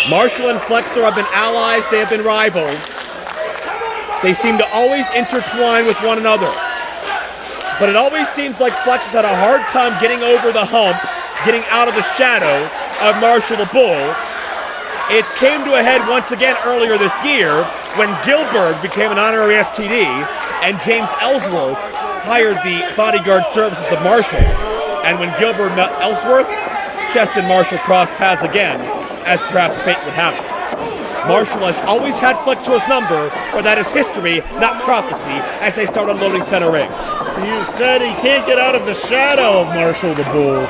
Marshall and Flexor have been allies, they have been rivals. They seem to always intertwine with one another. But it always seems like Flexor's had a hard time getting over the hump, getting out of the shadow of Marshall the Bull. It came to a head once again earlier this year when Gilbert became an honorary STD and James Ellsworth hired the bodyguard services of Marshall. And when Gilbert met Ellsworth, Chest and Marshall crossed paths again, as perhaps fate would have it. Marshall has always had Flexor's number, but that is history, not prophecy, as they start unloading center ring. You said he can't get out of the shadow of Marshall the Bull.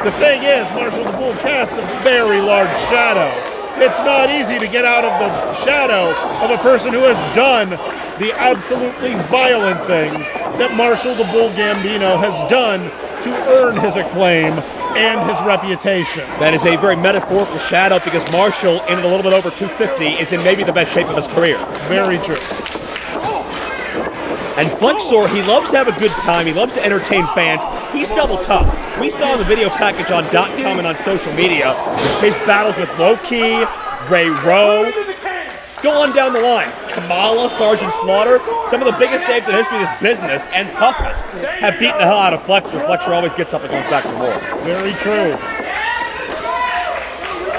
The thing is, Marshall the Bull casts a very large shadow. It's not easy to get out of the shadow of a person who has done the absolutely violent things that Marshall the Bull Gambino has done to earn his acclaim and his reputation. That is a very metaphorical shadow because Marshall, in a little bit over 250, is in maybe the best shape of his career. Very true. And Flexor, he loves to have a good time. He loves to entertain fans. He's double tough. We saw in the video package on .com and on social media his battles with Low-Key, Ray Rowe. Go on down the line. Kamala, Sergeant Slaughter, some of the biggest names in the history of this business and toughest have beaten the hell out of Flexor. Flexor always gets up and comes back for more. Very true.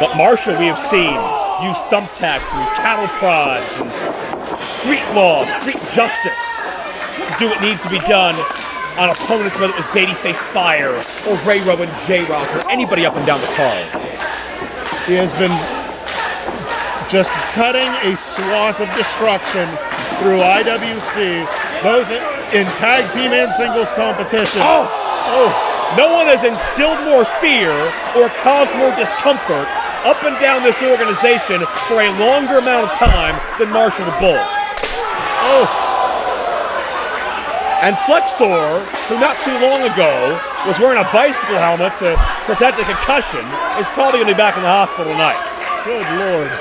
But Marshall, we have seen use thumbtacks and cattle prods and street law, street justice to do what needs to be done on opponents, whether it was Babyface Fire or Ray Rowe and J-Rock or anybody up and down the card. He has been just cutting a swath of destruction through IWC, both in tag team and singles competition. No one has instilled more fear or caused more discomfort up and down this organization for a longer amount of time than Marshall the Bull. And Flexor, who not too long ago was wearing a bicycle helmet to protect a concussion, is probably going to be back in the hospital tonight. Good Lord.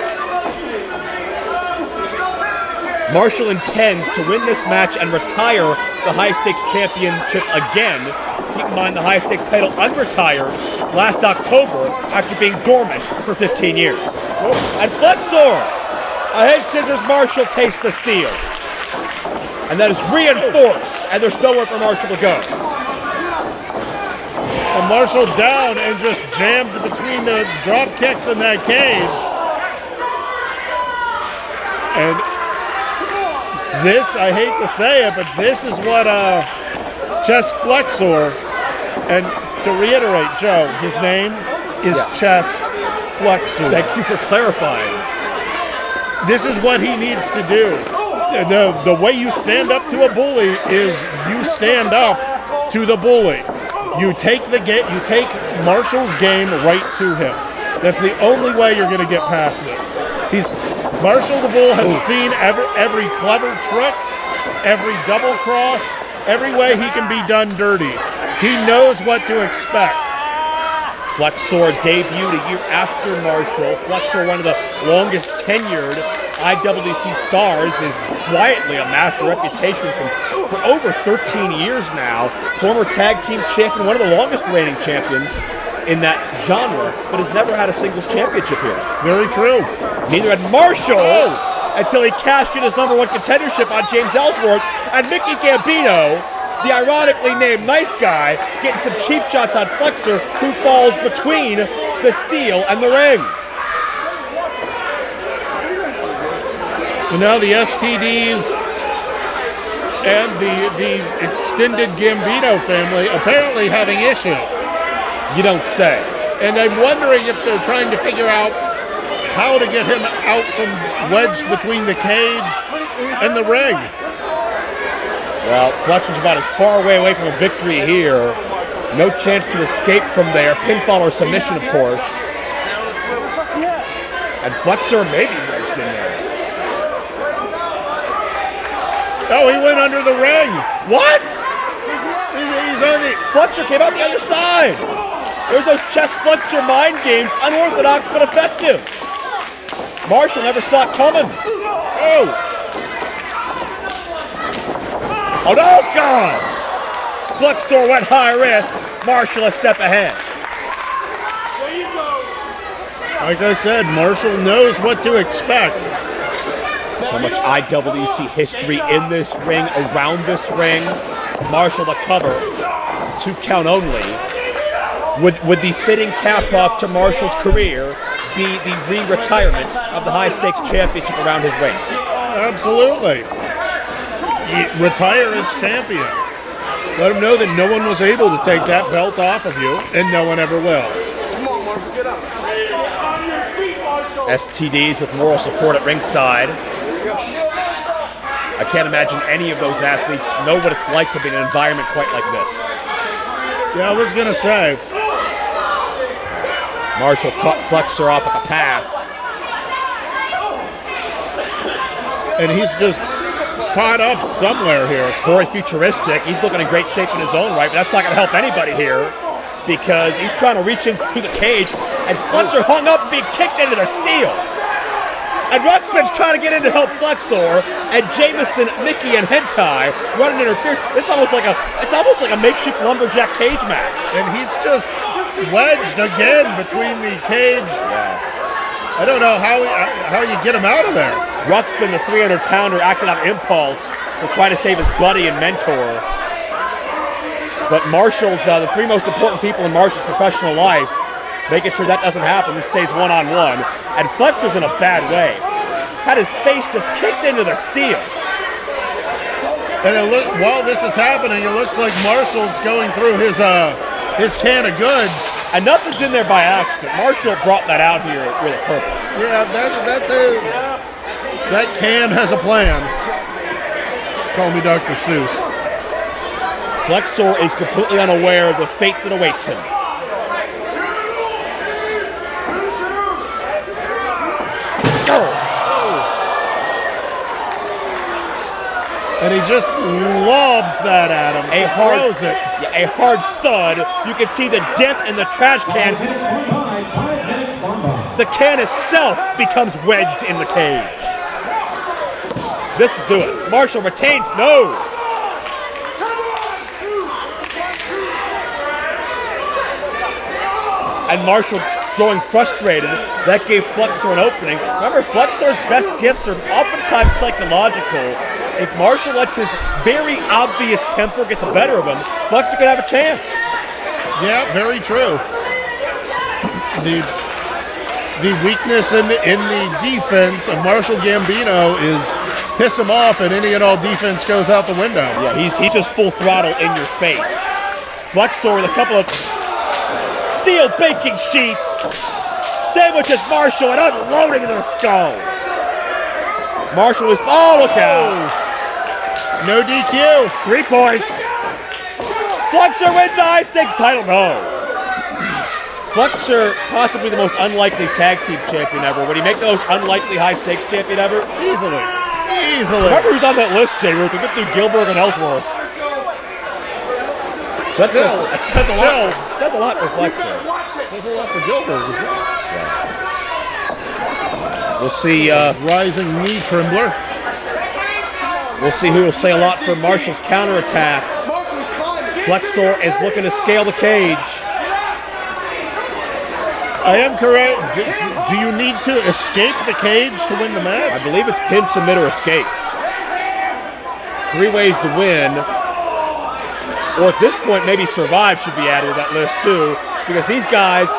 Marshall intends to win this match and retire the high-stakes championship again. Keep in mind the high-stakes title unretired last October after being dormant for 15 years. And Flexor, a head scissors Marshall takes the steel. And that is reinforced, and there's nowhere for Marshall to go. And Marshall down and just jammed between the drop kicks in that cage. And this, I hate to say it, but this is what Chest Flexor, and to reiterate, Joe, his name is Chest Flexor. Thank you for clarifying. This is what he needs to do. The way you stand up to a bully is you stand up to the bully. You take Marshall's game right to him. That's the only way you're going to get past this. Marshall the Bull has seen every clever trick, every double cross, every way he can be done dirty. He knows what to expect. Flexor debuted a year after Marshall. Flexor, one of the longest tenured IWC stars, and quietly amassed a reputation for over 13 years now. Former tag team champion, one of the longest reigning champions in that genre, but has never had a singles championship here. Very true. Neither had Marshall until he cashed in his #1 contendership on James Ellsworth, and Mickey Gambino, the ironically named nice guy, getting some cheap shots on Flexor, who falls between the steel and the ring. And now the STDs and the extended Gambino family apparently having issue. You don't say. And I'm wondering if they're trying to figure out how to get him out from wedged between the cage and the ring. Well, Flexor's about as far away from a victory here. No chance to escape from there. Pinfall or submission, of course. And Flexor maybe wedged in there. Oh, he went under the ring. What? He's on the... Flexor came out the other side. There's those chest Flexor mind games, unorthodox but effective. Marshall never saw it coming. Oh no, God! Flexor went high risk. Marshall a step ahead. Like I said, Marshall knows what to expect. So much IWC history in this ring, around this ring. Marshall the cover, 2 count only. Would the fitting cap-off to Marshall's career be the re-retirement of the high-stakes championship around his waist? Absolutely. Retire as champion. Let him know that no one was able to take that belt off of you, and no one ever will. Come on, Marshall, get up. On your feet, Marshall. STDs with moral support at ringside. I can't imagine any of those athletes know what it's like to be in an environment quite like this. Yeah, I was going to say. Marshall cut Flexor off at the pass. And he's just caught up somewhere here. Corey futuristic. He's looking in great shape in his own right, but that's not going to help anybody here because he's trying to reach in through the cage, and Flexor hung up and being kicked into the steel. And Ruxpin's trying to get in to help Flexor, and Jameson, Mickey, and Hentai running interference. It's almost like a makeshift lumberjack cage match. And he's just wedged again between the cage. I don't know how you get him out of there. Ruxpin, the 300-pounder, acted on impulse to try to save his buddy and mentor. But Marshall's the 3 most important people in Marshall's professional life, making sure that doesn't happen. This stays one-on-one. And Flexor's in a bad way. Had his face just kicked into the steel. And while this is happening, it looks like Marshall's going through his can of goods. And nothing's in there by accident. Marshall brought that out here with a purpose. Yeah, that can has a plan. Call me Dr. Seuss. Flexor is completely unaware of the fate that awaits him. And he just lobs that at him. Throws it. Yeah, a hard thud. You can see the dent in the trash can. 5 minutes gone by. The can itself becomes wedged in the cage. This will do it. Marshall retains. No. And Marshall growing frustrated. That gave Flexor an opening. Remember, Flexor's best gifts are oftentimes psychological. If Marshall lets his very obvious temper get the better of him, Flexor could have a chance. Yeah, very true. The weakness in the defense of Marshall Gambino is piss him off, and any and all defense goes out the window. Yeah, he's just full throttle in your face. Flexor with a couple of steel baking sheets, sandwiches Marshall and unloading into the skull. Marshall is, oh, look out. No DQ. 3 points. Flexor wins the high-stakes title. No. Flexor, possibly the most unlikely tag team champion ever. Would he make the most unlikely high-stakes champion ever? Easily. Remember who's on that list, Jay Ruth? We get through Gilbert and Ellsworth. That says a lot for Flexor. Says a lot for Gilbert as well. We'll see. Rising knee trembler. We'll see who will say a lot for Marshall's counterattack. Flexor is looking to scale the cage. I am correct. Do you need to escape the cage to win the match? I believe it's pin, submit, or escape. 3 ways to win. Or at this point, maybe survive should be added to that list too, because these guys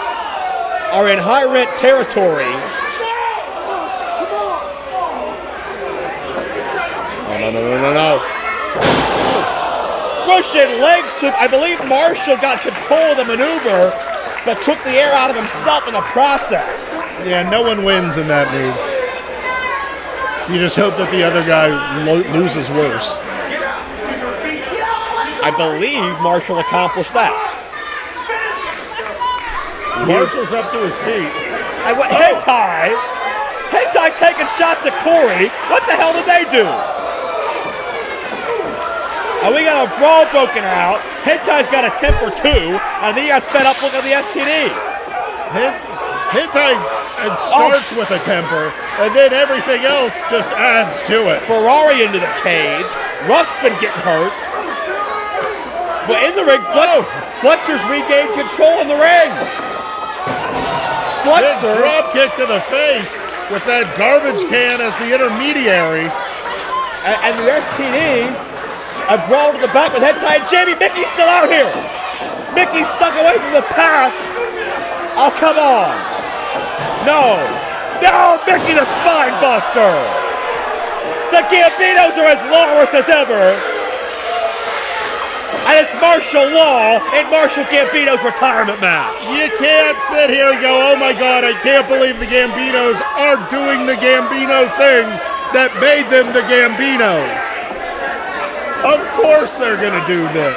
are in high rent territory. No. Russian legs to, I believe Marshall got control of the maneuver, but took the air out of himself in the process. Yeah, no one wins in that move. You just hope that the other guy loses worse. I believe Marshall accomplished that. Marshall's up to his feet. And what, Hentai taking shots at Corey. What the hell did they do? And we got a brawl broken out. Hentai's got a temper too, and he got fed up looking at the STDs. Hentai starts with a temper, and then everything else just adds to it. Ferrari into the cage. Ruxpin getting hurt. But in the ring, Flexor's regained control in the ring. Flexor. Big drop kick to the face with that garbage can as the intermediary. And the STDs have brawled to the back with head tie. Jamie, Mickey's still out here. Mickey's stuck away from the pack. Oh, come on. No, Mickey the spine buster. The Gambinos are as lawless as ever. And it's martial law in Marshall Gambino's retirement match. You can't sit here and go, oh my God, I can't believe the Gambinos are doing the Gambino things that made them the Gambinos. Of course they're going to do this.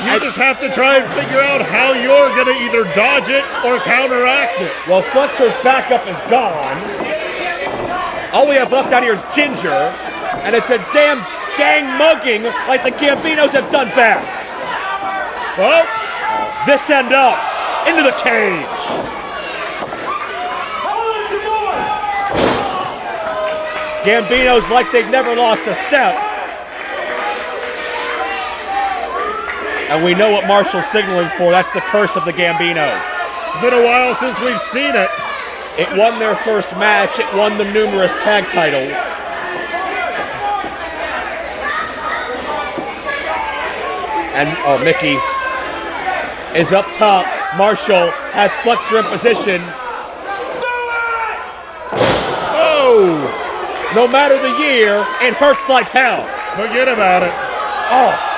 You just have to try and figure out how you're going to either dodge it or counteract it. Well, Flexor's backup is gone. All we have left out here is Ginger, and it's a damn gang mugging like the Gambinos have done best. Well, this end up into the cage. Gambinos like they've never lost a step. And we know what Marshall's signaling for. That's the curse of the Gambino. It's been a while since we've seen it. It won their first match. It won them numerous tag titles. And, Mickey is up top. Marshall has Flexor in position. Oh! No matter the year, it hurts like hell. Forget about it. Oh.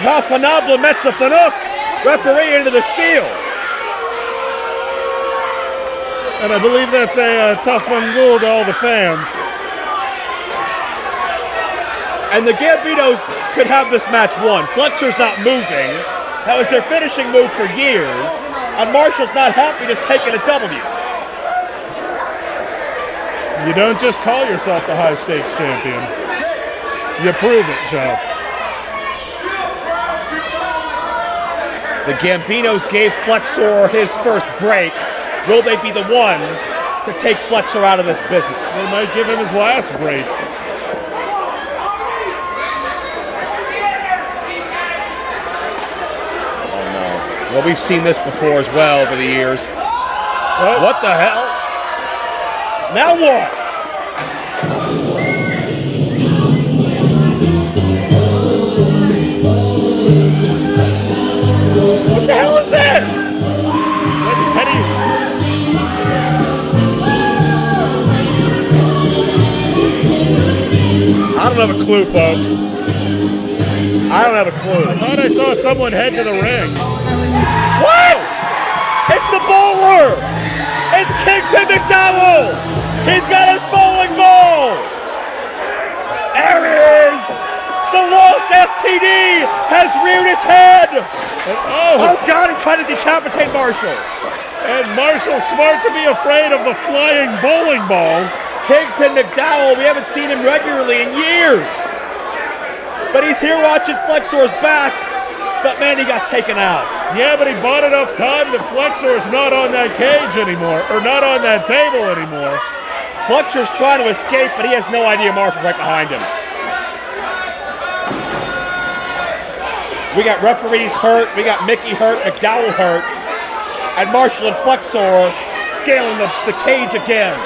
Vafanabla Metzafanuk, referee into the steel. And I believe that's a tough one goal to all the fans. And the Gambinos could have this match won. Flexor's not moving. That was their finishing move for years. And Marshall's not happy just taking a W. You don't just call yourself the high-stakes champion. You prove it, Joe. The Gambinos gave Flexor his first break. Will they be the ones to take Flexor out of this business? They might give him his last break. Oh no. Well, we've seen this before as well over the years. What the hell? Now what? What the hell is this? Teddy. I don't have a clue, folks. I don't have a clue. I thought I saw someone head to the ring. What? It's the bowler! It's Kingpin McDowell! He's got his bowling ball! There he is! The lost STD has reared its head! Oh God, he tried to decapitate Marshall! And Marshall's smart to be afraid of the flying bowling ball. Kingpin McDowell, we haven't seen him regularly in years! But he's here watching Flexor's back, but man, he got taken out. Yeah, but he bought enough time that Flexor's not on that cage anymore, or not on that table anymore. Flexor's trying to escape, but he has no idea Marshall's right behind him. We got referees hurt, we got Mickey hurt, McDowell hurt, and Marshall and Flexor scaling the cage again.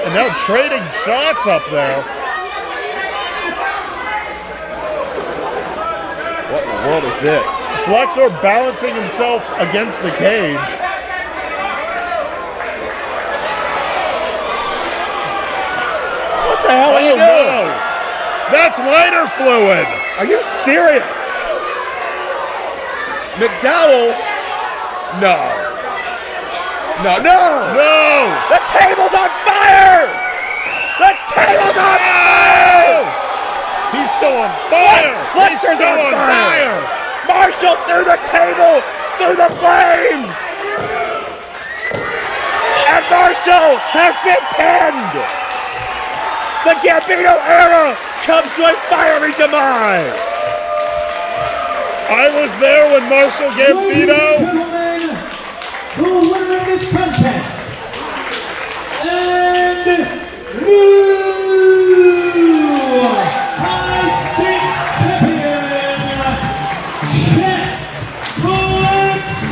And now trading shots up there. What in the world is this? Flexor balancing himself against the cage. What the hell are you doing? No. That's lighter fluid. Are you serious? McDowell? No. No. The table's on fire! The table's on fire! He's still on fire! Flexor's He's still on fire! Marshall through the table, through the flames! And Marshall has been pinned! The Gambino era comes to a fiery demise! I was there when Marshall Gambino... The winner of this contest, and